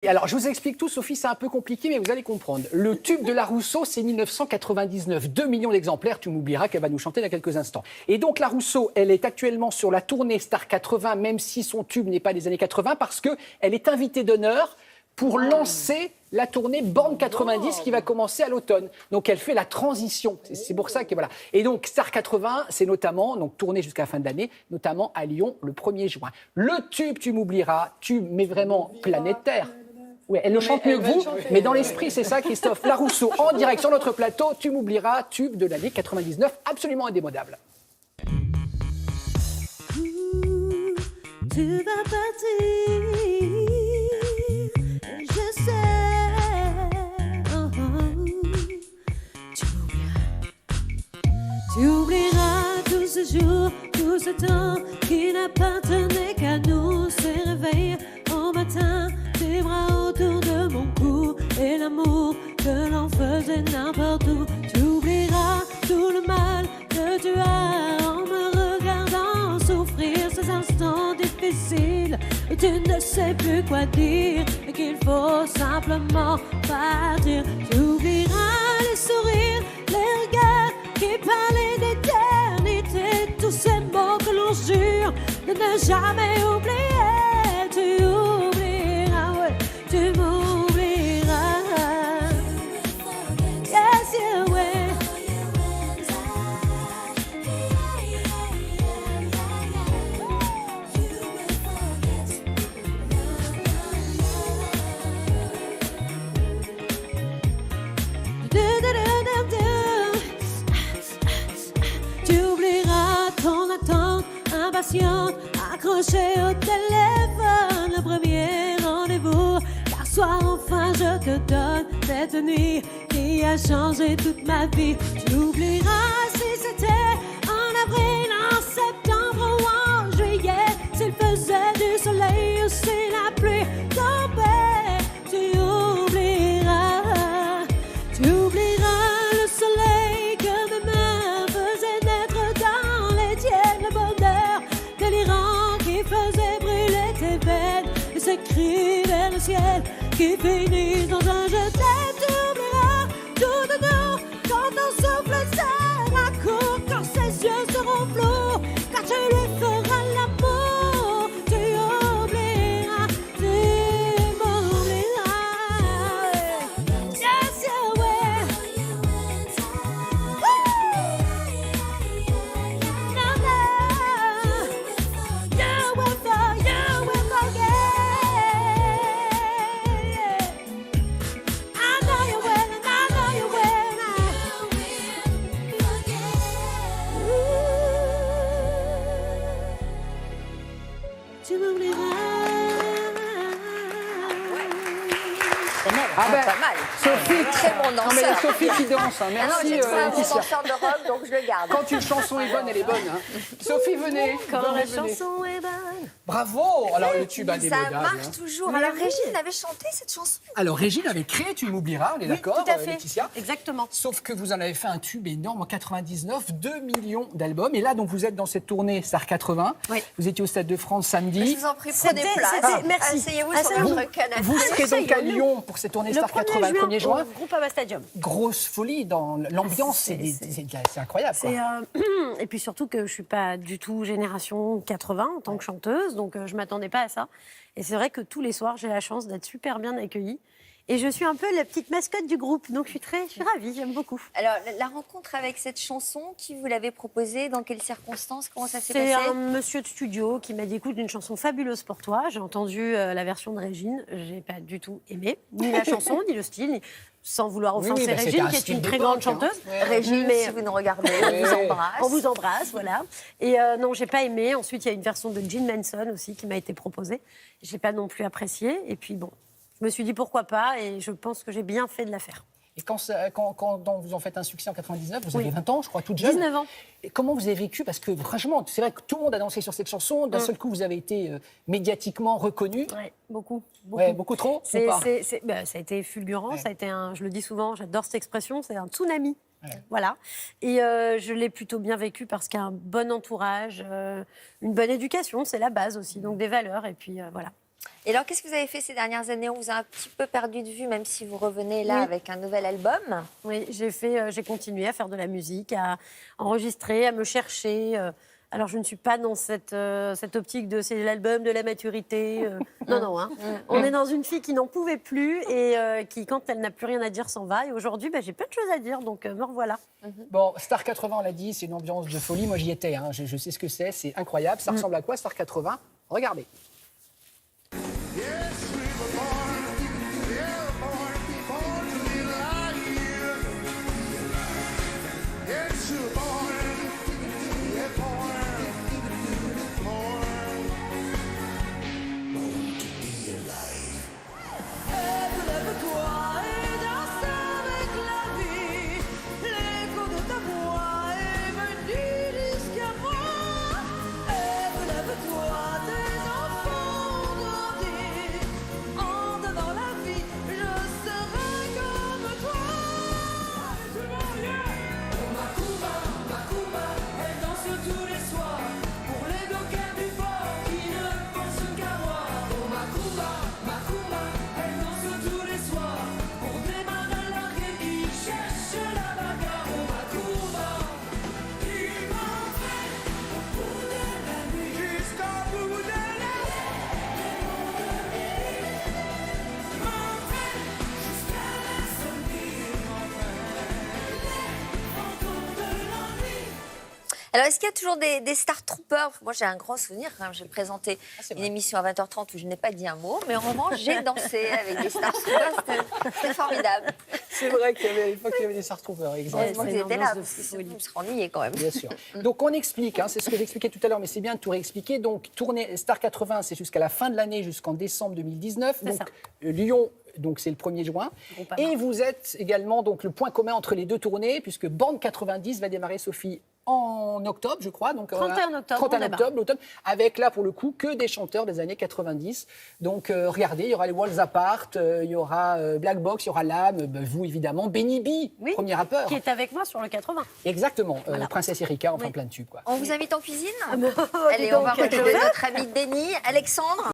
Et alors, je vous explique tout, Sophie, c'est un peu compliqué, mais vous allez comprendre. Le tube de la Rousseau, c'est 1999. 2 millions d'exemplaires, tu m'oublieras qu'elle va nous chanter dans quelques instants. Et donc, la Rousseau, elle est actuellement sur la tournée Star 80, même si son tube n'est pas des années 80, parce qu'elle est invitée d'honneur pour lancer la tournée Born 90 qui va commencer à l'automne. Donc elle fait la transition. C'est pour ça que voilà. Et donc Star 80, c'est notamment donc tournée jusqu'à la fin de l'année, notamment à Lyon le 1er juin. Le tube, tu m'oublieras, tube mais vraiment planétaire. Ouais, elle le chante mieux que vous, mais dans l'esprit, c'est ça, Christophe Larousseau, en direct sur notre plateau, tu m'oublieras, tube de l'année 99, absolument indémodable. Tu vas partir, je sais. Tu oublieras tous ces jours, tout ce temps qui n'appartenait qu'à nous. Ces réveils au matin, tes bras autour de mon cou et l'amour que l'on faisait n'importe où. Tu oublieras tout le mal que tu as en me regardant souffrir ces instants difficiles où tu ne sais plus quoi dire et qu'il faut simplement partir. Tu oublieras les sourires, les regards qui parlaient d'éternité, tous ces mots que l'on jure de ne jamais oublier. Tu oublieras, ouais, tu m'oublieras. Yes, yeah, ouais. Tu oublieras ton attente impatiente, accrochée au téléphone, le premier rendez-vous. Car soir enfin je te donne cette nuit qui a changé toute ma vie. Tu oublieras si c'était en avril, en septembre ou en juillet, s'il faisait du soleil ou si la pluie tombait. Tu oublieras le soleil que mes mains faisaient naître dans les tiennes, le bonheur délirant qui faisait brûler tes veines et ces cris vers le ciel qui finissent dans un je t'aime. Tu oublieras tout de nous quand ton souffle sera court, quand ses yeux seront flous, quand tu lui feras l'amour. Tu oublieras, tu m'oublieras. Yes, yeah, ouais. No, no. You will forget. I know you will, and I know you will. Tu m'oublieras. Ah ben, Pas mal. Sophie, Très bon non, mais danseur. Sophie qui danse, hein. Ah non, Merci j'ai trouvé un bon Laetitia. danseur de rock, donc je le garde. Quand une chanson est bonne, elle est bonne. Hein. Sophie, venez. Quand la venez. chanson est bonne. Bravo. Alors le tube indémodable. Ça marche hein. toujours. Alors Régine avait chanté cette chanson. Alors Régine avait créé Tu m'oublieras, on est d'accord, tout à fait. Laetitia. Exactement. Sauf que vous en avez fait un tube énorme en 99, 2 millions d'albums. Et là, donc, vous êtes dans cette tournée Star 80. Oui. Vous étiez au Stade de France samedi. Je vous en prie, prenez C'était- place. merci. Asseyez-vous Ah, sur c'est votre canapé. Vous serez ça donc y est, à Lyon pour cette tournée Le Star 80 le 1er juin. au Groupama Stadium. Grosse folie dans l'ambiance, c'est incroyable. Quoi. Et puis surtout que je suis pas du tout génération 80 en tant que chanteuse, donc je m'attendais pas à ça. Et c'est vrai que tous les soirs, j'ai la chance d'être super bien accueillie. Et je suis un peu la petite mascotte du groupe, donc je suis ravie, j'aime beaucoup. Alors, la rencontre avec cette chanson, qui vous l'avez proposée, dans quelles circonstances, comment ça s'est C'est passé? un monsieur de studio qui m'a dit écoute, une chanson fabuleuse pour toi. J'ai entendu la version de Régine, j'ai pas du tout aimé, ni la chanson, ni le style, sans vouloir Oui, offenser bah, c'était Régine, un qui est style une très d'époque, grande hein. chanteuse. Régine, Mais- si vous nous regardez, on vous embrasse. On vous embrasse, voilà. Et non, j'ai pas aimé. Ensuite, il y a une version de Gene Manson aussi qui m'a été proposée. J'ai pas non plus apprécié. Et puis bon, je me suis dit pourquoi pas, et je pense que j'ai bien fait de la faire. Et quand vous en faites un succès en 99, vous Oui. avez 20 ans, je crois, toute jeune. 19 ans. Et comment vous avez vécu? Parce que franchement, c'est vrai que tout le monde a dansé sur cette chanson. D'un seul coup, vous avez été médiatiquement reconnu. Ouais, beaucoup. Ouais, beaucoup trop ou pas Ça a été fulgurant. Ouais. Ça a été je le dis souvent, j'adore cette expression, c'est un tsunami. Ouais. Voilà. Et je l'ai plutôt bien vécu parce qu'il y a un bon entourage, une bonne éducation, c'est la base aussi, donc des valeurs. Et puis voilà. Et Et alors, qu'est-ce que vous avez fait ces dernières années? On vous a un petit peu perdu de vue, même si vous revenez là Oui. avec un nouvel album. Oui, j'ai continué à faire de la musique, à enregistrer, à me chercher. Alors, je ne suis pas dans cette optique de c'est l'album de la maturité. Non. Hein. On est dans une fille qui n'en pouvait plus et qui, quand elle n'a plus rien à dire, s'en va. Et aujourd'hui, j'ai plein de choses à dire, donc me revoilà. Bon, Star 80, on l'a dit, c'est une ambiance de folie. Moi, j'y étais, hein. Je sais ce que c'est incroyable. Ça ressemble à quoi, Star 80? Regardez. Alors, est-ce qu'il y a toujours des Star Troopers? Moi, j'ai un grand souvenir quand même. J'ai présenté c'est une vrai. émission à 20h30 où je n'ai pas dit un mot, mais en revanche, j'ai dansé avec des Star Troopers. C'était formidable. C'est vrai qu'à l'époque, il y avait des Star Troopers, exactement. Heureusement que c'est vous une étiez là, ambiance de parce que sinon, folie. vous serez ennuyés quand même. Bien sûr. Donc on explique, hein, c'est ce que j'expliquais tout à l'heure, mais c'est bien de tout réexpliquer. Donc tournée Star 80, c'est jusqu'à la fin de l'année, jusqu'en décembre 2019. C'est Donc ça. Lyon, donc c'est le 1er juin. Groupama. Et vous êtes également donc le point commun entre les deux tournées, puisque Bande 90 va démarrer, Sophie, en octobre, je crois. Donc 31 octobre, 31 on démarre. octobre, l'automne, avec là pour le coup que des chanteurs des années 90. Donc regardez, il y aura les Walls Apart, il y aura Black Box, il y aura L'Âme, vous évidemment, Benny B, Oui, premier rappeur. Qui est avec moi sur le 80. Exactement, Voilà. Princesse Erika, enfin Oui. plein de tubes quoi. On vous invite en cuisine? Allez, Allez, on va retrouver notre ami Denis, Alexandre.